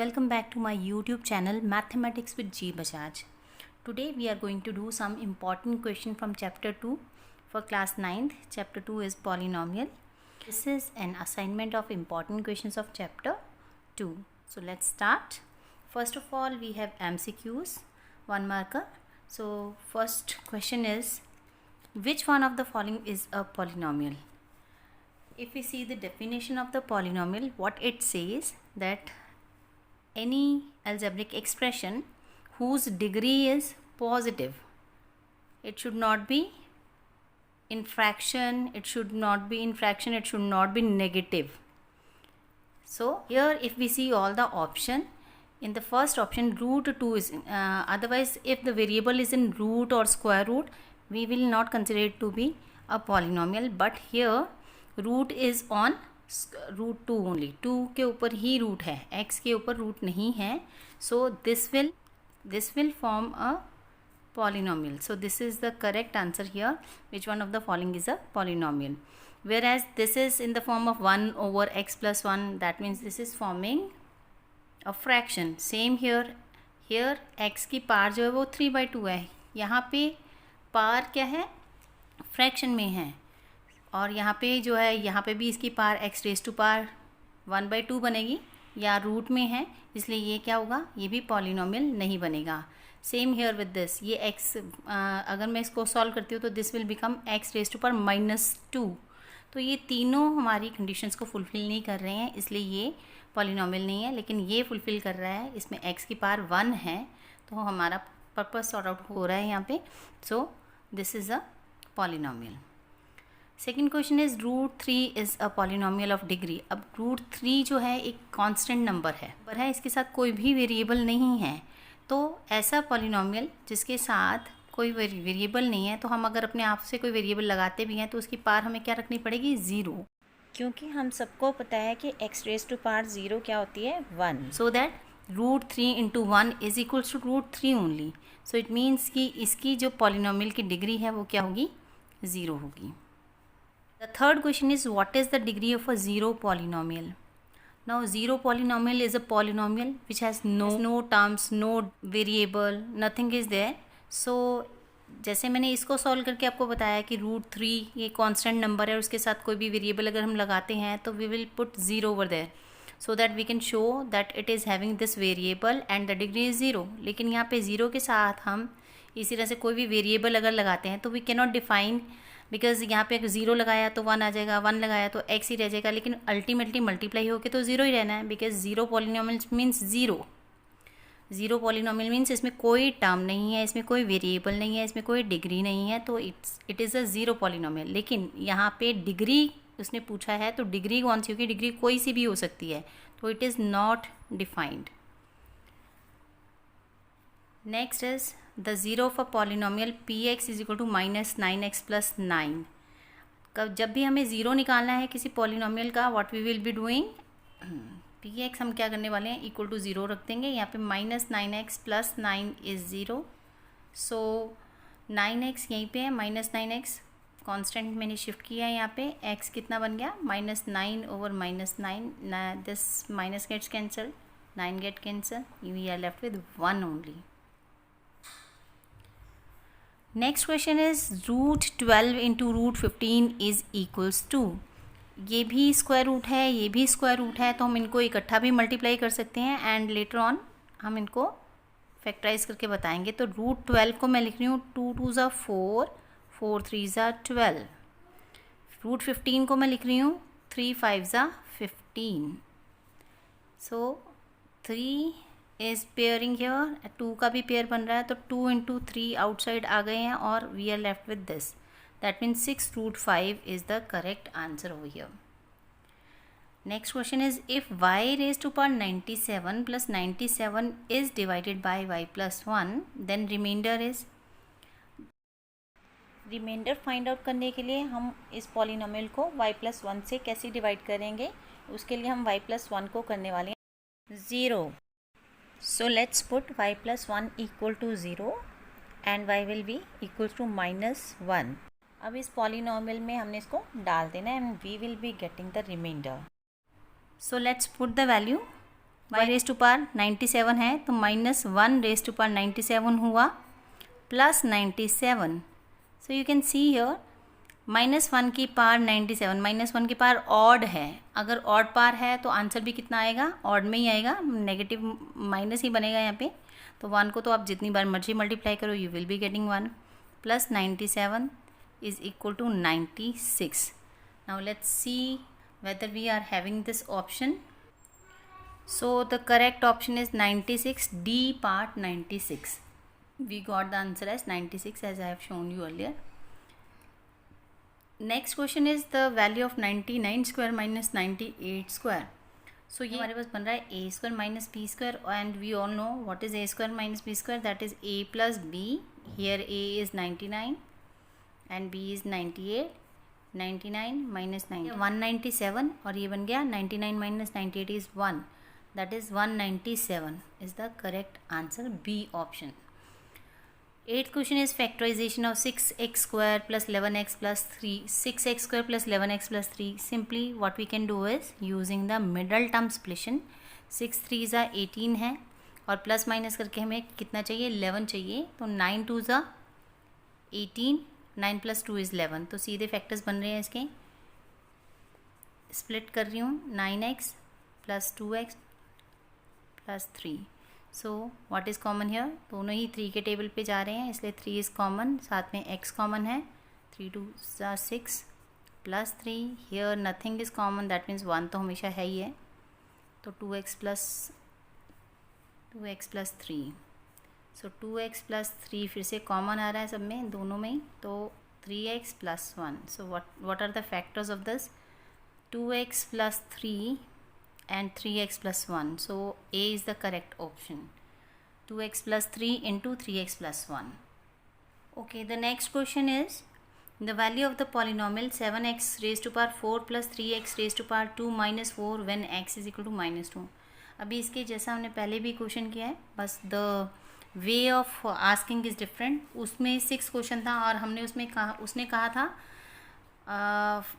welcome back to my YouTube channel Mathematics with G Bajaj. Today we are going to do some important question from chapter 2 for class 9th. Chapter 2 is polynomial. This is an assignment of important questions of chapter 2. So let's start. First of all, we have MCQs, 1 marker. So first question is, which one of the following is a polynomial? If we see the definition of the polynomial, what it says that any algebraic expression whose degree is positive, it should not be in fraction, it should not be negative. So here if we see all the option, in the first option root 2 is otherwise if the variable is in root or square root, we will not consider it to be a polynomial, but here root is on root 2 only, 2 के ऊपर ही root है, x के ऊपर root नहीं है. So this will form a polynomial. So this is the correct answer here. Which one of the following is a polynomial? Whereas this is in the form of 1 over x plus 1, that means this is forming a fraction. Same here. Here x की पार जो है वो 3/2 है. यहाँ पे पार क्या है? Fraction में है. और यहाँ पे जो है, यहाँ पे भी इसकी पार x रेज़ टू पार 1/2 बनेगी, या रूट में है, इसलिए ये क्या होगा? ये भी पॉलिनोमियल नहीं बनेगा. सेम हेयर विद दिस, ये x अगर मैं इसको सॉल्व करती हूँ तो this will become x raise to power -2. तो ये तीनों हमारी कंडीशंस को फुलफ़िल नहीं कर रहे हैं, इसलिए ये पॉलिनोमियल नहीं है. लेकिन ये फुलफ़िल कर रहा है, इसमें x की पार 1 है, तो हमारा पर्पस सॉर्ट आउट हो रहा है यहाँ पे. So this is a polynomial. Second question is root 3 is a polynomial of degree. अब रूट 3 जो है एक कांस्टेंट नंबर है, इसके साथ कोई भी वेरिएबल नहीं है. तो ऐसा पॉलिनोमियल जिसके साथ कोई वेरिएबल नहीं है, तो हम अगर अपने आप से कोई वेरिएबल लगाते भी हैं तो उसकी पार हमें क्या रखनी पड़ेगी? 0, क्योंकि हम सबको पता है कि x रेज़ टू पावर 0 क्या होती है? 1. So that root 3 into 1 is equals to root 3 only. So it means कि इसकी जो पॉलिनोमियल की डिग्री है वो क्या होगी? 0 होगी. The third question is, what is the degree of a zero polynomial? Now zero polynomial is a polynomial which has no terms, no variable, nothing is there. So जैसे मैंने इसको सॉल्व करके आपको बताया कि रूट 3 ये कांस्टेंट नंबर है और उसके साथ कोई भी वेरिएबल अगर हम लगाते हैं तो we will put 0 over there so that we can show that it is having this variable and the degree is 0. लेकिन यहाँ पे 0 के साथ हम इसी तरह से कोई भी वेरिएबल अगर लगाते हैं तो we can not define, because यहाँ पे 0 लगाया तो 1 आ जाएगा, 1 लगाया तो x ही रह जाएगा, लेकिन अल्टीमेटली मल्टीप्लाई होके तो 0 ही रहना है, because 0 polynomial means 0 polynomial means इसमें कोई टर्म नहीं है, इसमें कोई वेरिएबल नहीं है, इसमें कोई डिग्री नहीं है, तो इट इज़ अ 0 पॉलिनोमियल. लेकिन यहाँ पे डिग्री उसने पूछा है, तो डिग्री कौन सी होगी? डिग्री कोई सी भी हो सकती है, तो it is not defined. Next is the zero of a polynomial px is equal to -9x plus 9. कब जब भी हमें ज़ीरो निकालना है किसी पॉलिनोमियल का, what we will be doing, px हम क्या करने वाले हैं? इक्वल टू 0 रख देंगे. यहाँ पे -9x plus 9 is 0. So 9x यहीं पे है, -9x कॉन्स्टेंट मैंने शिफ्ट किया है यहाँ पे. x कितना बन गया? -9 over -9. This minus gets cancel, 9 get cancel, we are left with 1 only. Next question is root 12 into root 15 is equals to. ये भी स्क्वायर रूट है, ये भी स्क्वायर रूट है, तो हम इनको इकट्ठा भी मल्टीप्लाई कर सकते हैं एंड लेटर ऑन हम इनको फैक्टराइज करके बताएंगे. तो रूट 12 को मैं लिख रही हूँ 2 2 ज़ा 4, 4 3 ज़ा 12. रूट 15 को मैं लिख रही हूँ 3 5 ज़ा 15. सो 3 इज़ पेयरिंग हेयर, 2 का भी पेयर बन रहा है, तो 2 इंटू 3 आउटसाइड आ गए हैं और we are left with this. That means 6 root 5 is the correct answer over here. Next question is, if y raise to power 97 plus 97 is divided by y plus 1, then reminder is. Reminder find out करने के लिए हम इस polynomial को y plus 1 से कैसे divide करेंगे? उसके लिए हम y प्लस 1 को करने वाले हैं 0. So let's put y plus 1 equal to 0 and y will be equal to -1. अब इस पॉलिनोमियल में हमने इसको डाल देना है and we will be getting the remainder. So let's put the value. y raise to power 97 है तो माइनस 1 रेज टू पावर 97 हुआ plus 97. So you can see here -1 की पावर 97, -1 की पावर ऑड है. अगर ऑड पावर है तो answer भी कितना आएगा, ऑड में ही आएगा, नेगेटिव माइनस ही बनेगा यहाँ पे. तो 1 को तो आप जितनी बार मर्जी मल्टीप्लाई करो you will be getting 1 plus 97 is equal to 96. Now let's see whether we are having this option. So the correct option is 96, D part 96. We got the answer as 96 as I have shown you earlier. Next question is the value of 99 square minus 98 square. So ये हमारे पास बन रहा है a square minus b square and we all know what is a square minus b square, that is a plus b. Here a is 99 and b is 98. 99 minus 9 197 और ये बन गया 99 minus 98 is 1, that is 197 is the correct answer, B option. 8th question is factorization of 6x square plus 11x plus 3. 6x square plus 11x plus 3. Simply what we can do is using the middle term splition. 6 3s are 18 है और plus minus करके हमें कितना चाहिए, 11 चाहिए. तो 9 2s are 18, 9 plus 2 is 11. तो सीधे फैक्टर्स बन रहे हैं इसके. स्प्लिट कर रही हूँ 9x plus 2x plus 3. So what is common here, दोनों ही 3 के टेबल पे जा रहे हैं इसलिए 3 इज़ कॉमन, साथ में x कॉमन है. 3 2 6 plus 3. Here nothing is common, that means 1 तो हमेशा है ही है. तो 2x प्लस 3. सो 2x प्लस 3 फिर से कॉमन आ रहा है सब में, दोनों में ही. तो 3x plus 1. So what are the factors of this, 2x plus 3 and 3x plus 1. So A is the correct option. 2x plus 3 into 3x plus 1. Okay, the next question is the value of the polynomial 7x raise to power 4 plus 3x raise to power 2 minus 4 when x is equal to -2. अभी इसके जैसा हमने पहले भी question किया है, बस the way of asking is different. उसमें 6 क्वेश्चन था और हमने उसने कहा था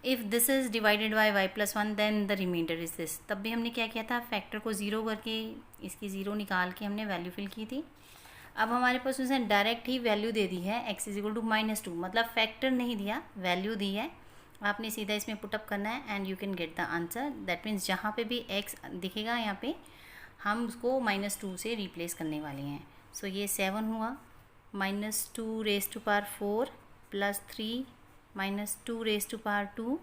if this is divided by y plus 1 then the reminder is this. तब भी हमने क्या किया था, फैक्टर को 0 करके इसकी 0 निकाल के हमने वैल्यू फिल की थी. अब हमारे पास उसने डायरेक्ट ही वैल्यू दे दी है x इज इक्वल टू -2, मतलब फैक्टर नहीं दिया, वैल्यू दी है. आपने सीधा इसमें पुटअप करना है and you can get the answer. That means जहाँ पे भी x दिखेगा यहाँ पे हम उसको -2 से रिप्लेस करने वाले हैं. सो ये 7 हुआ, -2 raise to power 4 plus 3 -2 raise to power 2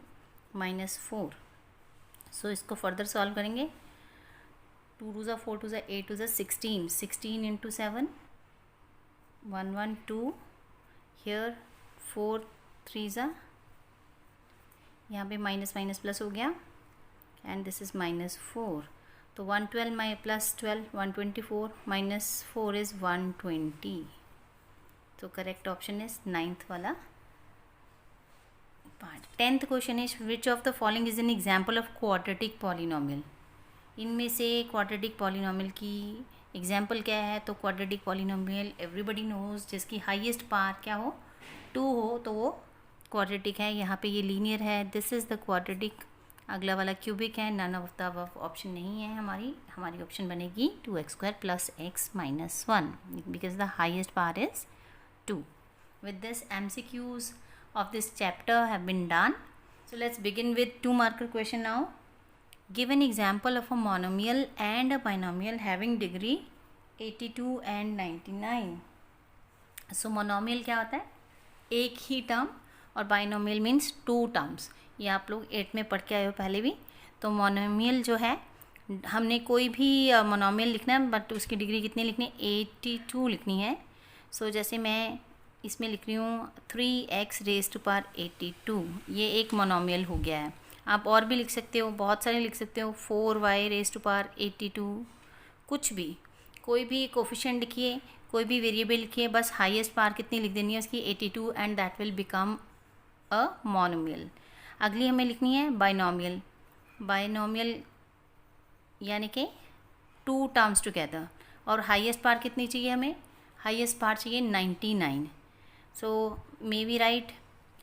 -4. So इसको फर्दर सॉल्व करेंगे. 2 2 4 2 8 2 16. 16 इंटू 7 112. हियर 4 3 यहाँ पे माइनस माइनस प्लस हो गया एंड दिस इज़ -4. तो 112 माई प्लस 12 124 -4 इज़ 120. तो करेक्ट ऑप्शन इज 9th वाला part. 10th question is which of the following is an example of quadratic polynomial. इनमें से क्वाड्रेटिक पॉलिनोमियल की एग्जाम्पल क्या है, तो क्वाड्रेटिक पॉलिनोमियल एवरीबडी नोज जिसकी हाईएस्ट पावर क्या हो, 2 हो तो वो क्वाड्रेटिक है. यहाँ पे ये लीनियर है, दिस इज़ द क्वाड्रेटिक. अगला वाला क्यूबिक है, none of the above option नहीं है. हमारी ऑप्शन बनेगी 2x square plus x minus 1 because the highest power is 2. With this MCQs of this chapter have been done. So let's begin with 2 marker question now. Give an example of a monomial and a binomial having degree 82 and 99. So monomial क्या होता है, एक ही term, और binomial means 2 terms. ये आप लोग 8 में पढ़ के आए हो पहले भी. तो मोनोमियल जो है, हमने कोई भी मोनोमियल लिखना है बट उसकी डिग्री कितनी लिखनी है, 82 लिखनी है. सो जैसे मैं इसमें लिख रही हूँ 3x रेज टू पावर 82, ये एक मोनोमियल हो गया है. आप और भी लिख सकते हो, बहुत सारे लिख सकते हो, 4y रेज टू पावर 82, कुछ भी, कोई भी कोफिशिएंट लिखिए, कोई भी वेरिएबल लिखिए, बस हाईएस्ट पावर कितनी लिख देनी है उसकी 82 and that will become a monomial. अगली हमें लिखनी है बाइनोमियल. बाइनोमियल यानी कि 2 टर्म्स टुगेदर, और हाईएस्ट पावर कितनी चाहिए हमें, हाईएस्ट पावर चाहिए 99. So may we write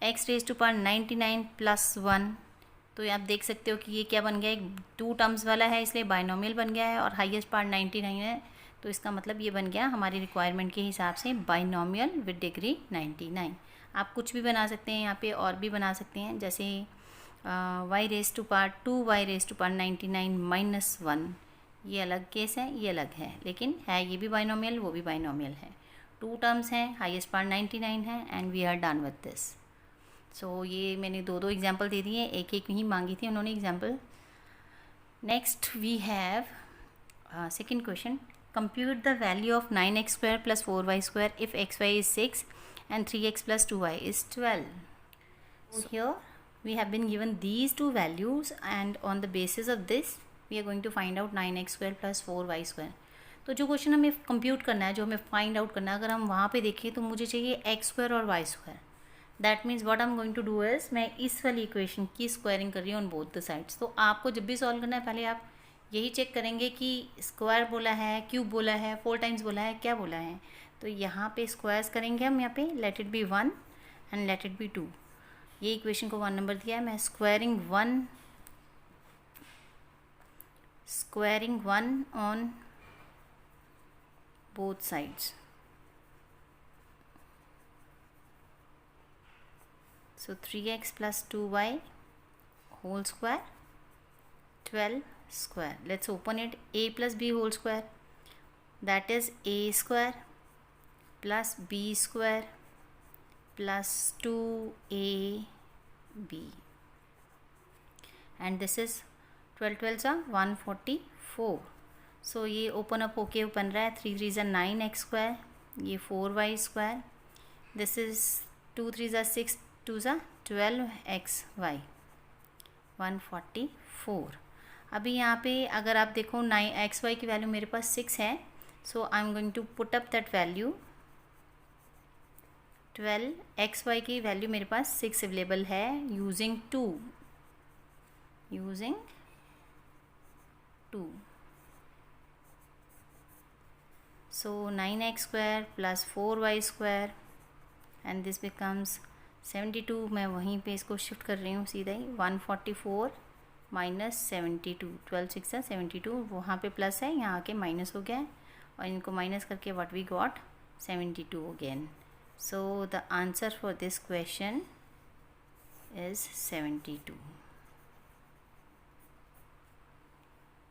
x raise to power 99 plus 1. तो आप देख सकते हो कि ये क्या बन गया, एक 2 टर्म्स वाला है इसलिए बाइनोमियल बन गया है, और हाईएस्ट पार्ट 99 है, तो इसका मतलब ये बन गया हमारी रिक्वायरमेंट के हिसाब से बाइनोमियल विद डिग्री 99। आप कुछ भी बना सकते हैं यहाँ पे, और भी बना सकते हैं, जैसे y raise to power 2y raise to power 99 minus 1, ये अलग केस है, ये अलग है, लेकिन है ये भी बाइनोमियल, वो भी बाइनोमियल है। 2 टर्म्स हैं, हाईएस्ट पावर 99 है, and we are done with this. So ये मैंने 2 एग्जाम्पल दे दिए, एक एक ही मांगी थी उन्होंने example. Next we have second question, compute the value of 9x square plus 4y square if xy is 6 and 3x plus 2y is 12. So here we have been given these two values, and on the basis of this we are going to find out 9x square plus 4y square. तो जो question हमें compute करना है, जो हमें find out करना है, अगर हम वहाँ पे देखें तो मुझे चाहिए एक्स स्क्वायर और Y square. That means what I am going to do is, मैं इस वाली इक्वेशन की स्क्वायरिंग कर रही हूँ ऑन बोथ द साइड्स। तो आपको जब भी सॉल्व करना है, पहले आप यही चेक करेंगे कि स्क्वायर बोला है, क्यूब बोला है, 4 टाइम्स बोला है, क्या बोला है। तो यहाँ पे स्क्वायर्स करेंगे हम, यहाँ पे late it B 1 and let it B 2। ये इक्वेशन को 1 नंबर दिया है, मैं squaring 1 on both sides. So 3x plus 2y whole square 12 square. Let's open it. A plus b whole square, that is a square plus b square plus 2ab, and this is 12 12s are 144. So ये open up होके बन रहा है 3 3s are 9x square, ये 4y square, this is 2 3s are 6, 2s are 12xy 144। अभी यहाँ पे अगर आप देखो 9xy की वैल्यू मेरे पास 6 है, so I am going to put up that value. 12xy की वैल्यू मेरे पास 6 अवेलेबल है using 2। So 9x square plus 4y square and this becomes 72। मैं वहीं पे इसको शिफ्ट कर रही हूँ सीधा ही, 144 माइनस 72, 12 6 है 72, वहाँ पे प्लस है, यहाँ आके माइनस हो गया है, और इनको माइनस करके what we got 72 again. So the answer for this question is 72।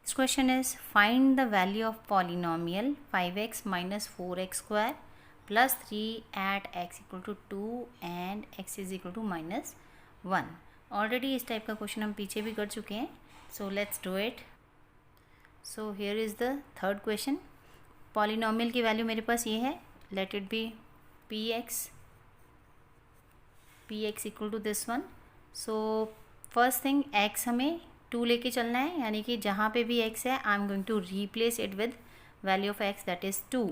This question is, find the value of polynomial 5x minus 4x square plus 3 at x equal to 2 and x is equal to minus 1. Already इस type का question हम पीछे भी कर चुके हैं, so let's do it. So here is the third question. Polynomial की value मेरे पास ये है, let it be P X equal to this one. So first thing, X हमें 2 लेके चलना है, यानी कि जहाँ पे भी x है I am going to replace it with value of x, that is 2।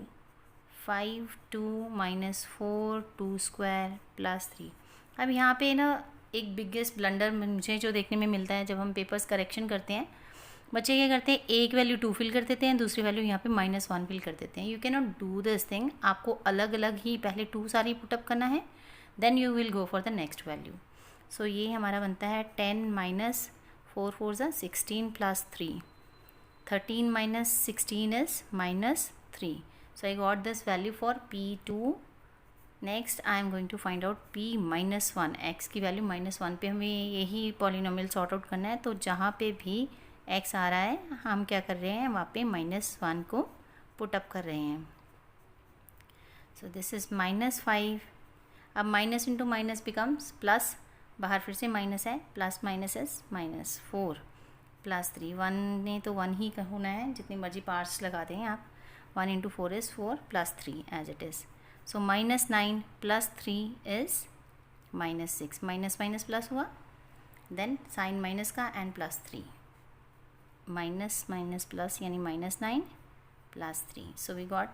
5 2 minus 4 2 square plus 3। अब यहाँ पे ना एक बिगेस्ट ब्लंडर मुझे जो देखने में मिलता है, जब हम पेपर्स करेक्शन करते हैं, बच्चे क्या करते हैं, एक वैल्यू 2 फिल कर देते हैं, दूसरी वैल्यू यहाँ पे -1 फिल कर देते हैं। You can not do this thing. आपको अलग अलग ही पहले 2 सारी पुटअप करना है, then you will go for the next value. So ये हमारा बनता है 10 माइनस 4 4 ज़ा 16 plus 3, 13 minus 16 is -3। So I got this value for P2. Next I am going to find out P minus 1, x की value -1 पे हमें यही polynomial sort out करना है। तो जहाँ पे भी x आ रहा है हम क्या कर रहे हैं, वहाँ पे -1 को पुट अप कर रहे हैं। सो दिस इज़ -5। अब minus into minus becomes plus, बाहर फिर से माइनस है, प्लस माइनस इज -4 प्लस 3। 1 ने तो 1 ही होना है, जितनी मर्जी पार्ट्स लगा दें आप। 1 into 4 is 4 plus 3 as it is. So -9 plus 3 is -6। Minus minus plus हुआ, देन साइन माइनस का and plus 3, minus minus plus यानी -9 plus 3। So we got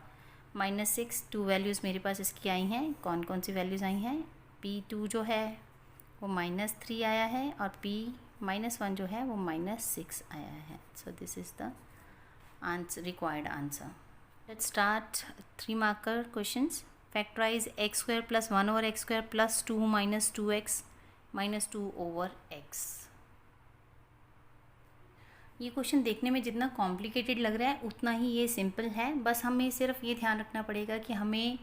-6। 2 values मेरे पास इसकी आई हैं। कौन कौन सी वैल्यूज़ आई हैं, P2 जो है वो -3 आया है, और P-1 जो है वो -6 आया है। So this is the answer, required answer. Let's start 3 marker questions. Factorise x square plus 1 over x square plus 2 minus 2x minus 2 over x। ये क्वेश्चन देखने में जितना कॉम्प्लिकेटेड लग रहा है उतना ही ये सिंपल है। बस हमें सिर्फ ये ध्यान रखना पड़ेगा कि हमें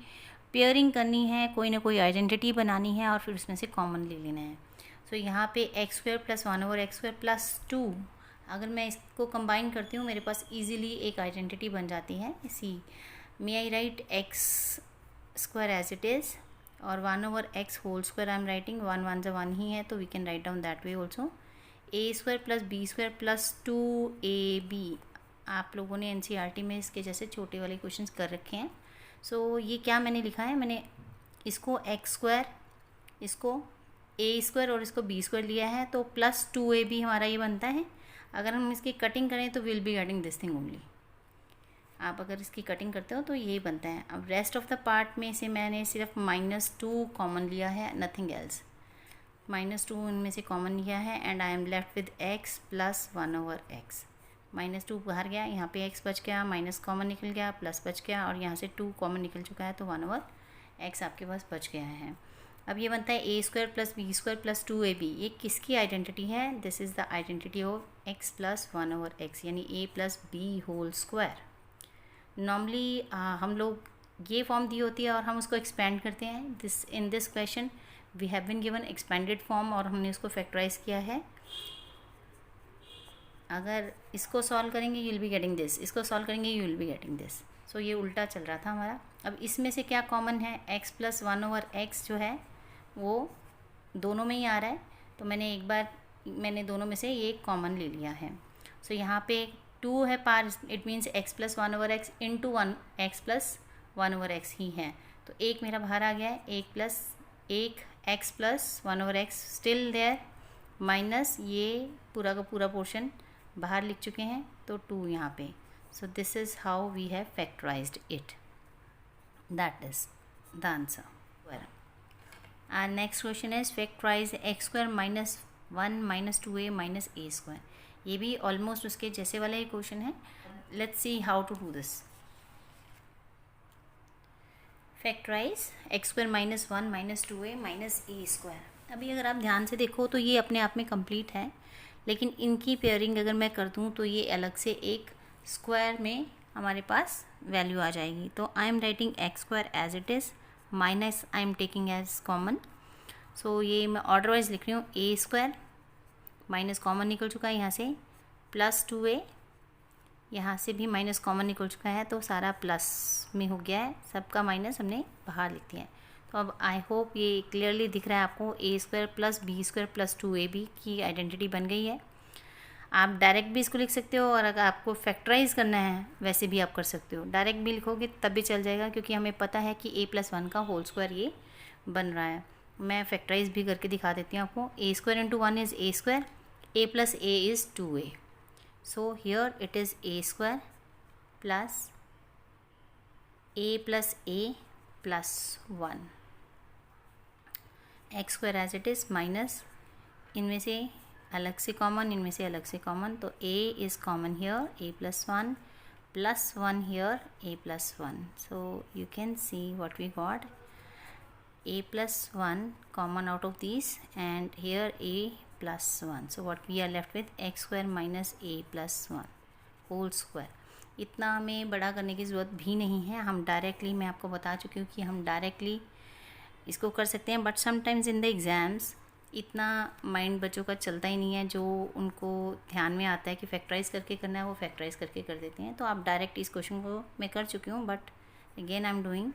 पेयरिंग करनी है, कोई ना कोई आइडेंटिटी बनानी है और फिर उसमें से कॉमन ले लेना है। सो यहाँ पे x square plus 1/x² plus 2, अगर मैं इसको कंबाइन करती हूँ मेरे पास इजीली एक आइडेंटिटी बन जाती है। See may I write x square as it is और 1/x whole square I am writing, 1 1 से 1 ही है तो we can write down that way also. a² plus b² plus 2ab, आप लोगों ने NCERT में इसके जैसे छोटे वाले क्वेश्चंस कर रखे हैं। सो ये क्या मैंने लिखा है, मैंने इसको x², इसको a² और इसको b² लिया है तो प्लस 2ab हमारा ये बनता है। अगर हम इसकी कटिंग करें तो will be getting this thing only. आप अगर इसकी कटिंग करते हो तो यही बनता है। अब रेस्ट ऑफ द पार्ट में से मैंने सिर्फ -2 कॉमन लिया है, नथिंग एल्स। -2 इनमें से कॉमन लिया है and I am left with x plus 1/x। -2 बाहर गया, यहाँ पे x बच गया, माइनस कॉमन निकल गया, प्लस बच गया और यहाँ से 2 कॉमन निकल चुका है तो 1/x आपके पास बच गया है। अब ये बनता है a² plus b² plus 2ab। ये किसकी आइडेंटिटी है? This is the identity of x plus 1/x यानी a plus b whole square. Normally हम लोग ये फॉर्म दी होती है और हम उसको एक्सपेंड करते हैं। In this question we have been given expanded form और हमने उसको फैक्टराइज किया है। अगर इसको सॉल्व करेंगे you will be getting this, इसको सॉल्व करेंगे you will be getting this. So ये उल्टा चल रहा था हमारा। अब इसमें से क्या कॉमन है? x प्लस 1/x जो है वो दोनों में ही आ रहा है तो मैंने दोनों में से ये कॉमन ले लिया है। सो यहाँ पे 2 है पार, it means x plus 1/x into 1x plus 1/x ही है तो एक मेरा बाहर आ गया है, एक x plus 1/x still there, minus ये पूरा का पूरा पोर्शन बाहर लिख चुके हैं तो 2 यहाँ पे। So this is how we have factorised it, that is the answer. Our next question is factorize x² minus 1 minus 2a minus a²। ये भी ऑलमोस्ट उसके जैसे वाला ही क्वेश्चन है। Let's see how to do this. Factorise x² minus 1 minus 2a minus a²। अभी अगर आप ध्यान से देखो तो ये अपने आप में कंप्लीट है, लेकिन इनकी पेयरिंग अगर मैं कर दूँ तो ये अलग से एक स्क्वायर में हमारे पास वैल्यू आ जाएगी। तो I am writing x² as it is, minus I am taking as common. So ये मैं ऑर्डर वाइज लिख रही हूँ, a² माइनस कॉमन निकल चुका है यहाँ से, प्लस 2a, यहाँ से भी माइनस कॉमन निकल चुका है तो सारा प्लस में हो गया है, सबका माइनस हमने बाहर लिख दिया है। तो अब आई होप ये क्लियरली दिख रहा है आपको, a² plus b² plus 2ab की आइडेंटिटी बन गई है। आप डायरेक्ट भी इसको लिख सकते हो और अगर आपको फैक्टराइज करना है वैसे भी आप कर सकते हो। डायरेक्ट भी लिखोगे तब भी चल जाएगा क्योंकि हमें पता है कि a प्लस 1 का होल स्क्वायर ये बन रहा है। मैं फैक्टराइज भी करके दिखा देती हूँ आपको। a² into 1 is a², a plus a is 2a। So here it is a² plus a plus a plus 1, x² as it is minus इनमें से अलग से कॉमन, इनमें से अलग से कॉमन तो a is common here, a plus 1 plus 1 here, a plus 1। So you can see what we got, a plus 1 common out of these and here a plus 1. So what we are left with x² minus a plus 1 whole square। इतना हमें बड़ा करने की ज़रूरत भी नहीं है, हम डायरेक्टली, मैं आपको बता चुकी हूँ कि हम डायरेक्टली इसको कर सकते हैं। But sometimes in the exams इतना माइंड बच्चों का चलता ही नहीं है, जो उनको ध्यान में आता है कि फैक्टराइज करके करना है वो फैक्टराइज करके कर देते हैं। तो आप डायरेक्ट इस क्वेश्चन को मैं कर चुकी हूँ, but again I am doing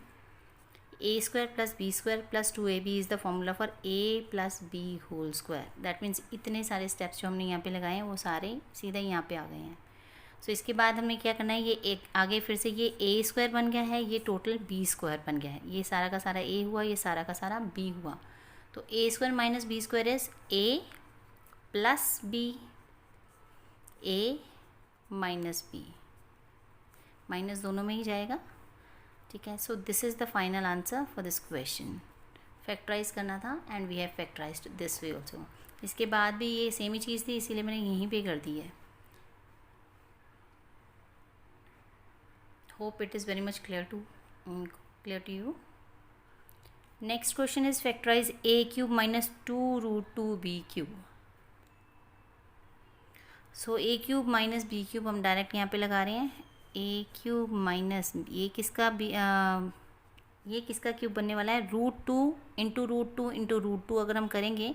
a² plus b² plus 2ab is the formula for a plus b whole square. That means इतने सारे स्टेप्स जो हमने यहाँ पे लगाए हैं वो सारे सीधा यहाँ पे आ गए हैं। सो इसके बाद हमें क्या करना है, ये एक आगे फिर से ये a² बन गया है, ये टोटल b² बन गया है, ये सारा का सारा a हुआ, ये सारा का सारा b हुआ। तो a² minus b² is a plus b, a minus b, minus दोनों में ही जाएगा, ठीक है। So this is the final answer for this question. Factorise करना था and we have factorised this way also. इसके बाद भी ये सेम ही चीज़ थी इसीलिए मैंने यहीं पे कर दी है। Hope it is very much clear to you. Next question is factorise a³ minus 2√2b³। सो A cube minus B cube हम डायरेक्ट यहाँ पे लगा रहे हैं। ए क्यूब माइनस ये किसका क्यूब बनने वाला है, √2 इंटू √2 इंटू √2 अगर हम करेंगे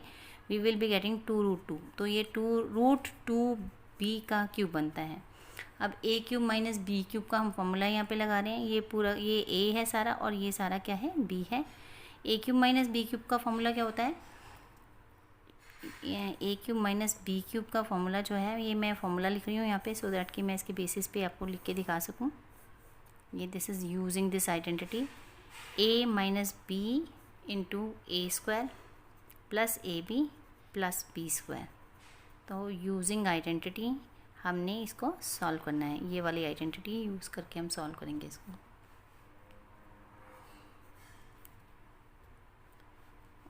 वी विल बी गेटिंग 2√2, तो ये √2 बी का क्यूब बनता है। अब ए क्यूब माइनस बी क्यूब का हम फॉर्मूला यहाँ पे लगा रहे हैं। ये पूरा ये ए है सारा और ये सारा क्या है, बी है। ए क्यूब माइनस बी क्यूब का फॉर्मूला क्या होता है, ए क्यूब माइनस बी क्यूब का फॉर्मूला जो है, ये मैं फॉर्मूला लिख रही हूँ यहाँ पे सो दैट कि मैं इसके बेसिस पे आपको लिख के दिखा सकूँ। ये this is using this identity, A minus B into A square plus A B plus B square. तो यूजिंग आइडेंटिटी हमने इसको सॉल्व करना है, ये वाली आइडेंटिटी यूज़ करके हम सॉल्व करेंगे इसको।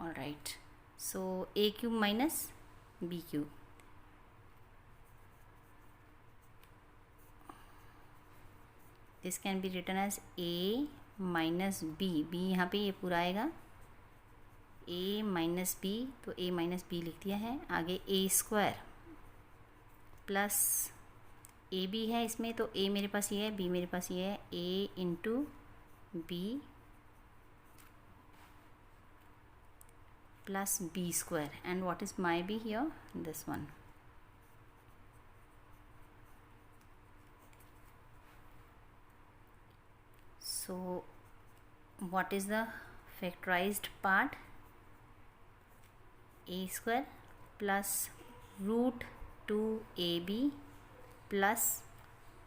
Alright, so A cube minus B cube, this can be written as A minus B, B यहाँ पे ये पूरा आएगा, ए माइनस बी, तो ए माइनस बी लिख दिया है। आगे ए स्क्वायर प्लस ए बी है इसमें, तो ए मेरे पास ये है, बी मेरे पास ये है, a into b plus B square, and what is my b here, this one. So what is the factorized part, a square plus √2ab plus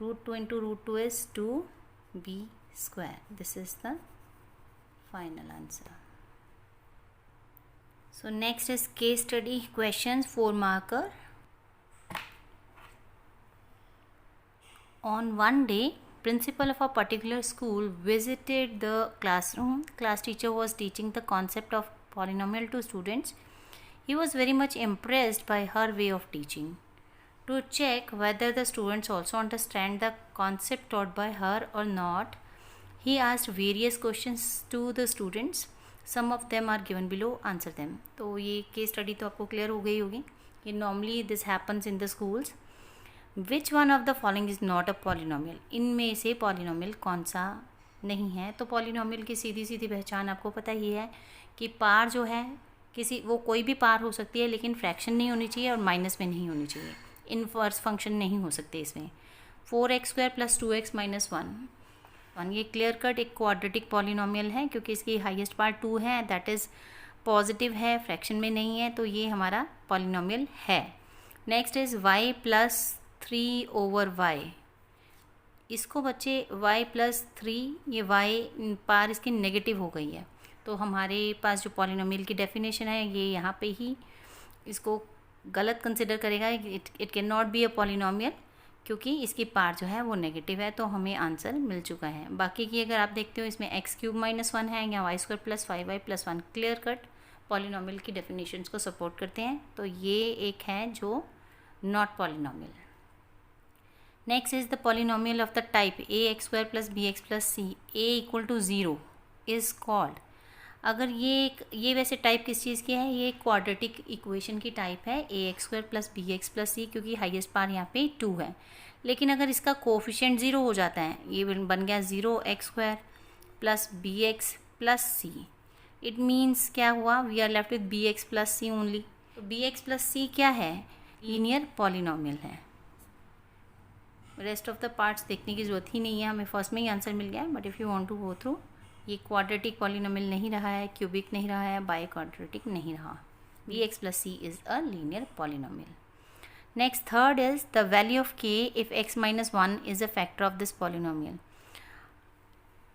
√2 into √2 is 2b square. This is the final answer. So next is case study questions, 4 marker. On one day, principal of a particular school visited the classroom. Class teacher was teaching the concept of polynomial to students. He was very much impressed by her way of teaching. To check whether the students also understand the concept taught by her or not, he asked various questions to the students. Some of them are given below. Answer them. तो ये case study तो आपको clear हो गई होगी कि normally this happens in the schools. Which one of the following is not a polynomial, इनमें से पॉलिनोमियल कौन सा नहीं है। तो पॉलिनोमियल की सीधी सीधी पहचान आपको पता ही है कि पार जो है वो कोई भी पार हो सकती है, लेकिन फ्रैक्शन नहीं होनी चाहिए और माइनस में नहीं होनी चाहिए, इनवर्स फंक्शन नहीं हो सकते इसमें। 4x² प्लस 2x माइनस 1, ये क्लियर कट एक क्वाड्रेटिक पॉलिनोमियल है क्योंकि इसकी हाईएस्ट पार्ट 2 है, दैट इज़ पॉजिटिव है, फ्रैक्शन में नहीं है, तो ये हमारा पॉलिनोमियल है। Next is y plus 3/y, इसको बच्चे y प्लस 3, ये y पार इसकी नेगेटिव हो गई है, तो हमारे पास जो पॉलिनोमियल की डेफिनेशन है ये यहाँ पे ही इसको गलत कंसिडर करेगा, it can not be a polynomial क्योंकि इसकी पार जो है वो नेगेटिव है, तो हमें आंसर मिल चुका है। बाकी की अगर आप देखते हो इसमें x³ माइनस 1 है या y² plus 5y plus 1 clear cut polynomial की डेफिनेशंस को सपोर्ट करते हैं, तो ये एक है जो not polynomial. Next is the polynomial of the type ax² plus bx plus c a equal to 0 is called. अगर ये वैसे टाइप किस चीज़ की है, ये क्वाड्रेटिक इक्वेशन की टाइप है ax² plus bx plus c, क्योंकि हाईएस्ट पार यहाँ पे 2 है। लेकिन अगर इसका कोफिशिएंट 0 हो जाता है, ये बन गया 0x² plus bx plus c, it means क्या हुआ, we are left with bx plus c only. तो bx प्लस c क्या है, लीनियर पॉलिनोमियल है। रेस्ट ऑफ द पार्ट्स देखने की ज़रूरत ही नहीं है, हमें फर्स्ट में ही आंसर मिल गया है। But if you want to go through, ये क्वाड्रेटिक पॉलिनोमियल नहीं रहा है, क्यूबिक नहीं रहा है, बाई क्वाड्रेटिक नहीं रहा। bx plus c is a linear polynomial. Next third is the value of k if x minus 1 is a factor of this polynomial.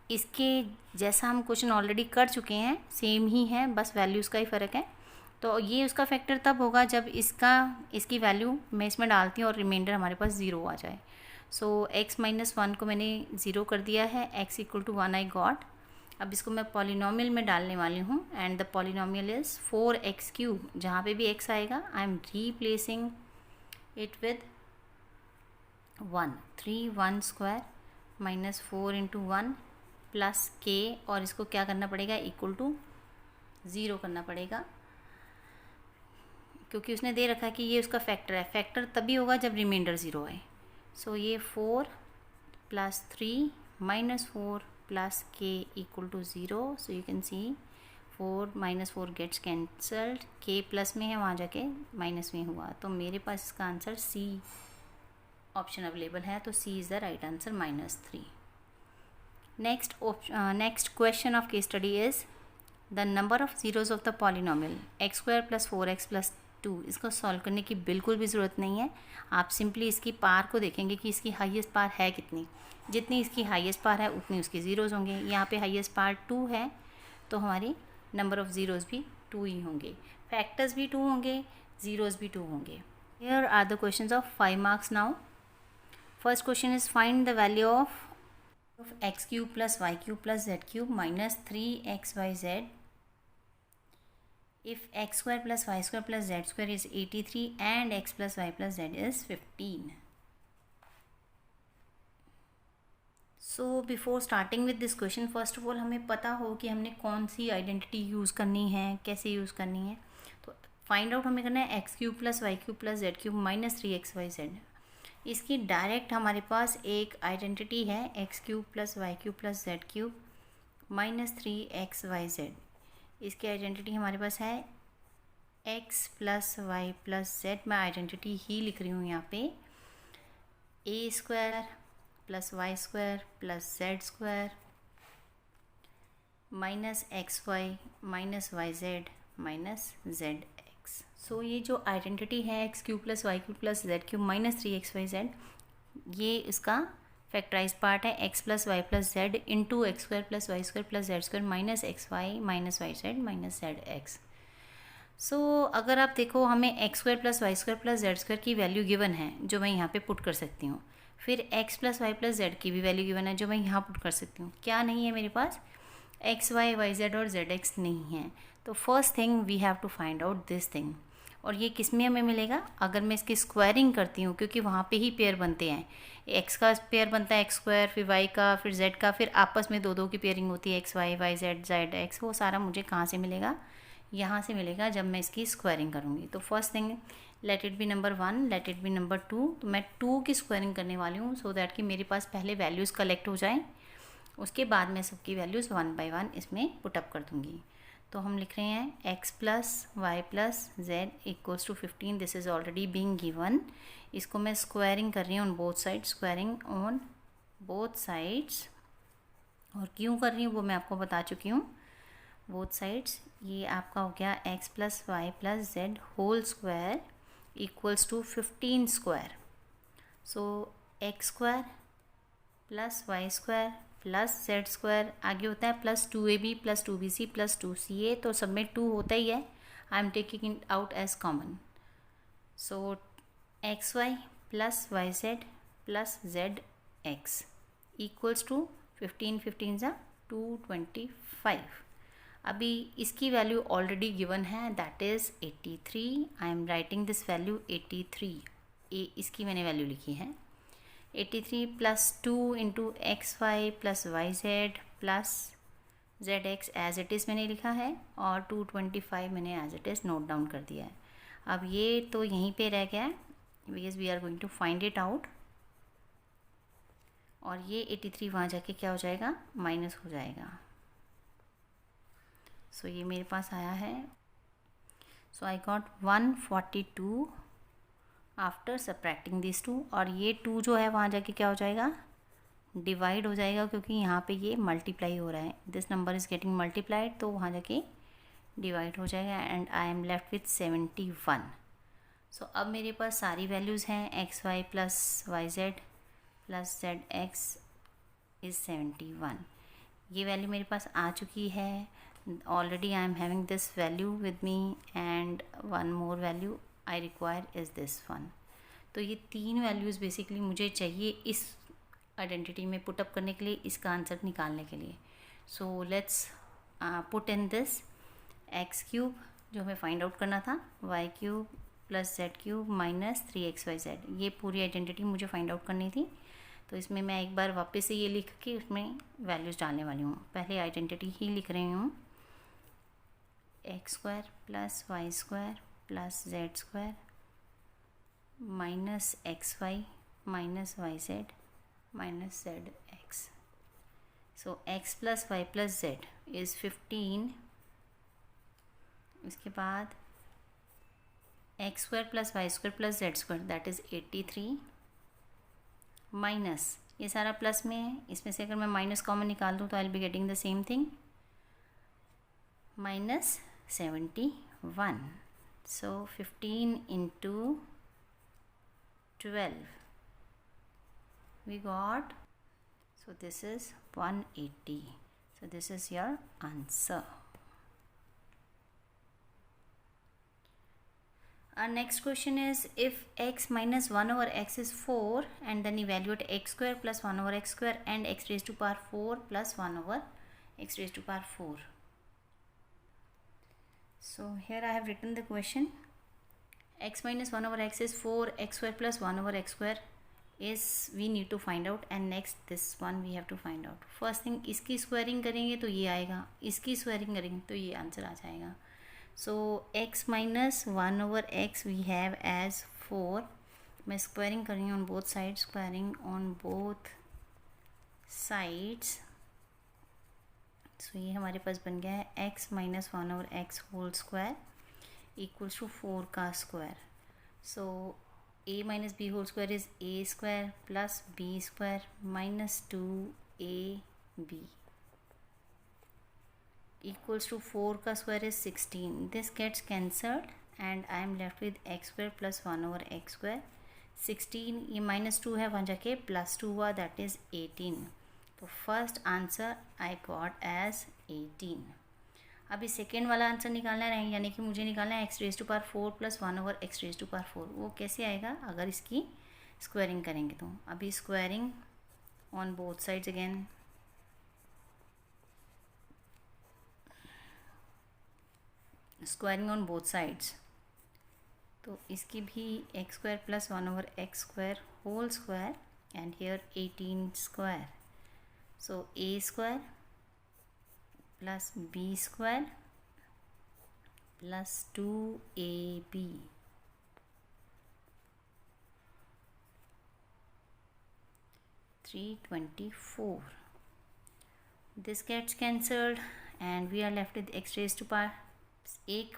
इसके जैसा हम क्वेश्चन ऑलरेडी कर चुके हैं, सेम ही है, बस वैल्यूज़ का ही फ़र्क है। तो ये उसका फैक्टर तब होगा जब इसकी वैल्यू मैं इसमें डालती हूँ और रिमाइंडर हमारे पास 0 आ जाए। सो x माइनस 1 को मैंने 0 कर दिया है, x equal to 1 I got. अब इसको मैं पॉलिनोमियल में डालने वाली हूँ and the polynomial is 4x³। जहाँ पे भी x आएगा I am replacing it with 1, 3 1 square minus 4 into 1 plus k, और इसको क्या करना पड़ेगा, इक्वल टू 0 करना पड़ेगा क्योंकि उसने दे रखा है कि ये उसका फैक्टर है। फैक्टर तभी होगा जब रिमाइंडर 0 आए। सो ये 4 + 3 - 4 + k = 0। So you can see 4 - 4 gets cancelled, k plus में है वहाँ जाके माइनस में हुआ, तो मेरे पास इसका आंसर सी ऑप्शन अवेलेबल है। तो C is the right answer -3। Next question of case study is the number of zeros of the polynomial x² + 4x + 2। इसको सॉल्व करने की बिल्कुल भी ज़रूरत नहीं है। आप सिंपली इसकी पार को देखेंगे कि इसकी हाईएस्ट पार है कितनी। जितनी इसकी हाईएस्ट पार है उतनी उसकी ज़ीरोज़ होंगे। यहाँ पे हाईएस्ट पार 2 है, तो हमारी नंबर ऑफ़ ज़ीरोज़ भी 2 ही होंगे। फैक्टर्स भी 2 होंगे, ज़ीरोज़ भी 2 होंगे। Here are the questions of 5 marks now. First question is find the value of x³ + y³ + z³ - 3xyz if x² + y² + z² is 83 and x + y + z is 15. So before starting with this question, first of all हमें पता हो कि हमने कौन सी identity use करनी है, कैसे use करनी है। तो फाइंड आउट हमें करना है x³ + y³ + z³ - 3xyz। इसकी डायरेक्ट हमारे पास एक आइडेंटिटी है x³ + y³ + z³ - 3xyz। इसकी आइडेंटिटी हमारे पास है x + y + z। मैं आइडेंटिटी ही लिख रही हूँ यहाँ पे, a² + y² + z² - xy - yz - zx। सो ये जो आइडेंटिटी है x³ + y³ + z³ - 3xyz, ये इसका फैक्टराइज पार्ट है x + y + z into x² + y² + z² - xy - yz - zx। सो अगर आप देखो, हमें x² + y² + z² की वैल्यू गिवन है जो मैं यहाँ पे पुट कर सकती हूँ। फिर x + y + z की भी वैल्यू गिवन है जो मैं यहाँ पुट कर सकती हूँ। क्या नहीं है मेरे पास? x, y, y, z और zx नहीं है। तो first thing we have to find out this thing. और ये किस में हमें मिलेगा? अगर मैं इसकी स्क्वायरिंग करती हूँ, क्योंकि वहाँ पे ही पेयर बनते हैं। x का पेयर बनता है x², फिर y का, फिर z का, फिर आपस में दो की पेयरिंग होती है x, y, y, z, zx। वो सारा मुझे कहाँ से मिलेगा? यहाँ से मिलेगा जब मैं इसकी स्क्वायरिंग करूँगी। तो first thing, late it B number 1, late it B number 2। तो मैं 2 की स्क्वायरिंग करने वाली हूँ, सो दैट कि मेरे पास पहले वैल्यूज़ कलेक्ट हो जाएँ, उसके बाद मैं सबकी वैल्यूज़ 1 बाय 1 इसमें पुटअप कर दूँगी। तो हम लिख रहे हैं x + y + z = 15। This is already being given. इसको मैं स्क्वायरिंग कर रही हूँ on both sides, squaring on both sides. और क्यों कर रही हूँ वो मैं आपको बता चुकी हूँ। बोथ साइड्स, ये आपका हो गया x + y + z whole square = 15 square. So x² + y² + z² आगे होता है +2ab + 2bc + 2ca। तो सब में 2 होता ही है। I am taking it out as common. So xy + yz + zx = 15, 15 = 225। अभी इसकी वैल्यू ऑलरेडी गिवन है, that is 83। I am writing this value 83। इसकी मैंने वैल्यू लिखी है 83 + 2 × xy + yz + zx as it is मैंने लिखा है, और 225 मैंने as it is note down कर दिया है। अब ये तो यहीं पे रह गया है, because we are going to find it out. और ये 83 वहाँ जाके क्या हो जाएगा? माइनस हो जाएगा। सो ये मेरे पास आया है। So I got 142 after subtracting this 2। और ये 2 जो है वहाँ जाके क्या हो जाएगा? डिवाइड हो जाएगा, क्योंकि यहाँ पे ये मल्टीप्लाई हो रहा है। This number is getting multiplied, तो वहाँ जाके डिवाइड हो जाएगा। And I am left with 71। सो अब मेरे पास सारी वैल्यूज़ हैं xy + yz + zx इज़ 71। ये वैल्यू मेरे पास आ चुकी है already. I am having this value with me, and one more value I require is this one. तो ये 3 वैल्यूज़ बेसिकली मुझे चाहिए इस आइडेंटिटी में पुटअप करने के लिए, इसका आंसर निकालने के लिए। So let's put in this x³ जो हमें फाइंड आउट करना था, y³ + z³ - 3xyz। ये पूरी आइडेंटिटी मुझे फाइंड आउट करनी थी। तो इसमें मैं एक बार वापस से ये लिख के उसमें वैल्यूज़ डालने वाली हूँ। पहले आइडेंटिटी ही लिख रही हूँ, x² + y² plus z square minus x y minus y z minus z x. So x plus y plus z is 15. इसके बाद x square plus y square plus z square that is 83 minus ये सारा plus में है, इसमें से अगर मैं माइनस कॉमन निकाल दूँ तो I will be getting the same thing minus 71. So 15 into 12 we got, so this is 180. So this is your answer. Our next question is, if x minus 1 over x is 4 and then evaluate x square plus 1 over x square and x raised to power 4 plus 1 over x raised to power 4. So here I have written the question. X minus 1 over x is 4, x square plus 1 over x square is we need to find out, and next this one we have to find out. First thing, इसकी squaring करेंगे तो ये आएगा, इसकी squaring करेंगे तो ये answer आ जाएगा. So x minus 1 over x we have as 4. मैं स्क्वायरिंग कर रही हूँ on both sides, squaring on both sides. So ये हमारे पास बन गया है x minus 1 over x whole square equals to 4 का square. So a minus b whole square is a square plus b square minus 2ab equals to 4 का square is 16. This gets cancelled and I am left with x square plus 1 over x square. 16 ये minus 2 है, वहाँ जाके plus 2 हुआ, that is 18. तो first answer I got as 18. अभी second वाला answer निकालना है, यानी कि मुझे निकालना है x raise to power 4 plus 1 over x raise to power 4. वो कैसे आएगा अगर इसकी स्क्वायरिंग करेंगे तो. अभी squaring on both sides again. Squaring on both sides, तो इसकी भी x square plus 1 over x square whole square and here 18 square. So a square plus B square plus 2ab (324). This gets cancelled and we are left with x raised to power. एक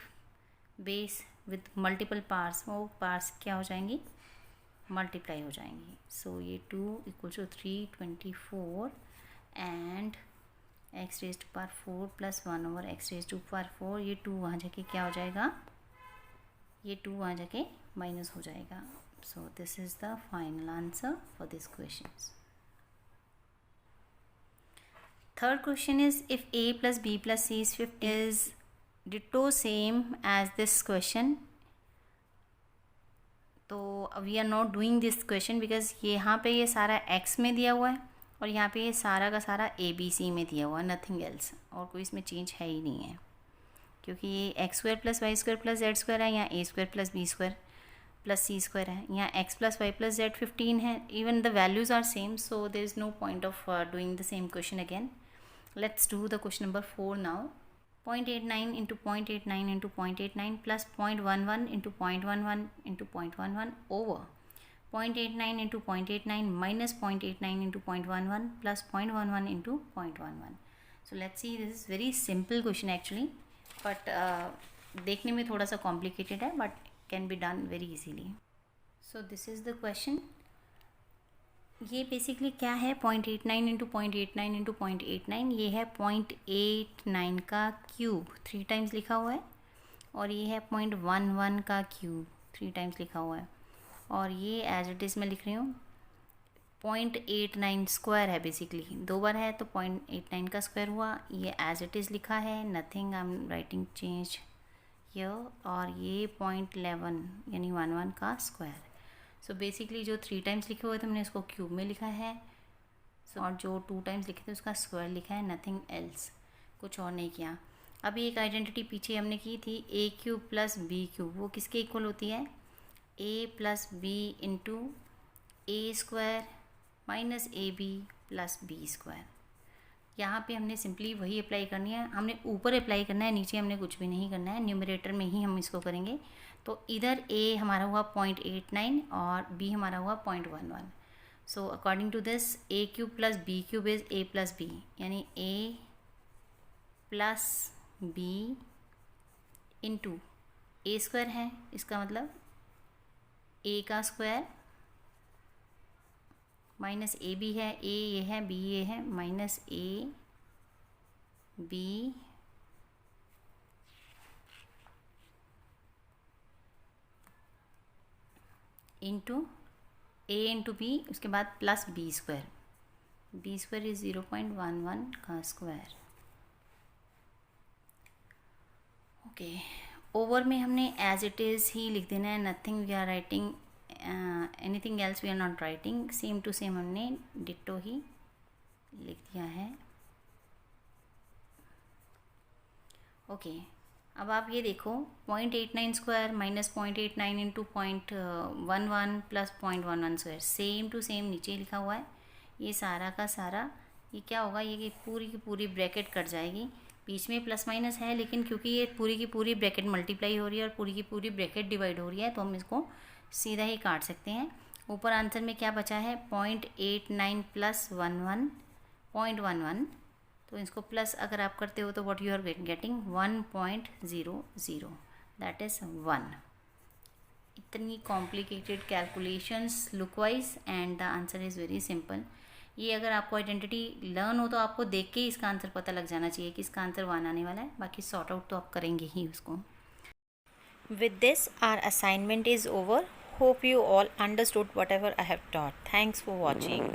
base with multiple parts, वो parts क्या हो जाएंगी, multiply हो जाएंगी. So ये 2 equal to 324 and x raise to power 4 plus 1 over x raise to power 4. ये 2 वहाँ जाके क्या हो जाएगा, ये 2 वहाँ जाके माइनस हो जाएगा. सो this is the final answer for this question. Third question is, if a plus b plus c is 50 is ditto same as this question. तो we are not doing this question because यहाँ पे ये सारा x में दिया हुआ है और यहाँ पे ये सारा का सारा ABC में दिया हुआ है, नथिंग एल्स, और कोई इसमें चेंज है ही नहीं है, क्योंकि ये x square plus y square plus z square है, यहाँ a square plus B square plus c square है, यहाँ x plus y plus z 15 है. Even the values are same, so there is no point of doing the same question again. Let's do the question number 4 now. 0.89 into 0.89 into 0.89 plus 0.11 into 0.11 into 0.11 over 0.89 into 0.89 minus 0.89 into 0.11 plus 0.11 into 0.11. So let's see, this is very simple question actually, but देखने में थोड़ा सा complicated है, but can be done very easily. So this is the question. ये basically क्या है, 0.89 into 0.89 into 0.89, ये है 0.89 का क्यूब 3 टाइम्स लिखा हुआ है, और ये है 0.11 का क्यूब 3 टाइम्स लिखा हुआ है, और ये एज इट इज़ मैं लिख रही हूँ 0.89 स्क्वायर है. बेसिकली 2 बार है तो 0.89 का स्क्वायर हुआ. ये एज इट इज़ लिखा है, nothing I am writing change here. और ये 0.11 यानी 11 का स्क्वायर. सो बेसिकली जो 3 टाइम्स लिखे हुए थे मैंने इसको क्यूब में लिखा है, और जो 2 टाइम्स लिखे थे उसका स्क्वायर लिखा है, नथिंग एल्स, कुछ और नहीं किया. अभी एक आइडेंटिटी पीछे हमने की थी, a cube plus b cube, वो किसके इक्वल होती है, a plus b into A square minus a B plus B square. यहाँ पे हमने सिंपली वही अप्लाई करनी है, हमने ऊपर अप्लाई करना है, नीचे हमने कुछ भी नहीं करना है, न्यूमरेटर में ही हम इसको करेंगे। तो इधर ए हमारा हुआ 0.89 और बी हमारा हुआ 0.11। So according to this a cube plus b cube is a plus b, यानी a plus b into A square है, इसका मतलब ए का स्क्वायर माइनस ए बी है, ए ये है, बी ये है, minus a b into a into b, उसके बाद प्लस बी स्क्वायर इज 0.11 का स्क्वायर। ओके, ओवर में हमने एज इट इज़ ही लिख देना है, nothing we are writing, anything else we are not writing, same to same हमने डिट्टो ही लिख दिया है। ओके, अब आप ये देखो 0.89 square minus 0.89 into 0.11 plus 0.11 square, same to same नीचे लिखा हुआ है। ये सारा का सारा ये क्या होगा, ये पूरी की पूरी ब्रैकेट कट जाएगी, बीच में प्लस माइनस है, लेकिन क्योंकि ये पूरी की पूरी ब्रैकेट मल्टीप्लाई हो रही है और पूरी की पूरी ब्रैकेट डिवाइड हो रही है, तो हम इसको सीधा ही काट सकते हैं। ऊपर आंसर में क्या बचा है, 0.89 प्लस 11 0.11, तो इसको प्लस अगर आप करते हो तो what you are getting 1.00, that is 1। इतनी complicated calculations look wise and the answer is very simple. ये अगर आपको आइडेंटिटी लर्न हो तो आपको देख के इसका आंसर पता लग जाना चाहिए कि इसका आंसर 1 आने वाला है, बाकी सॉर्ट आउट तो आप करेंगे ही उसको। With this, our assignment is over. Hope you all understood whatever I have taught. Thanks for watching.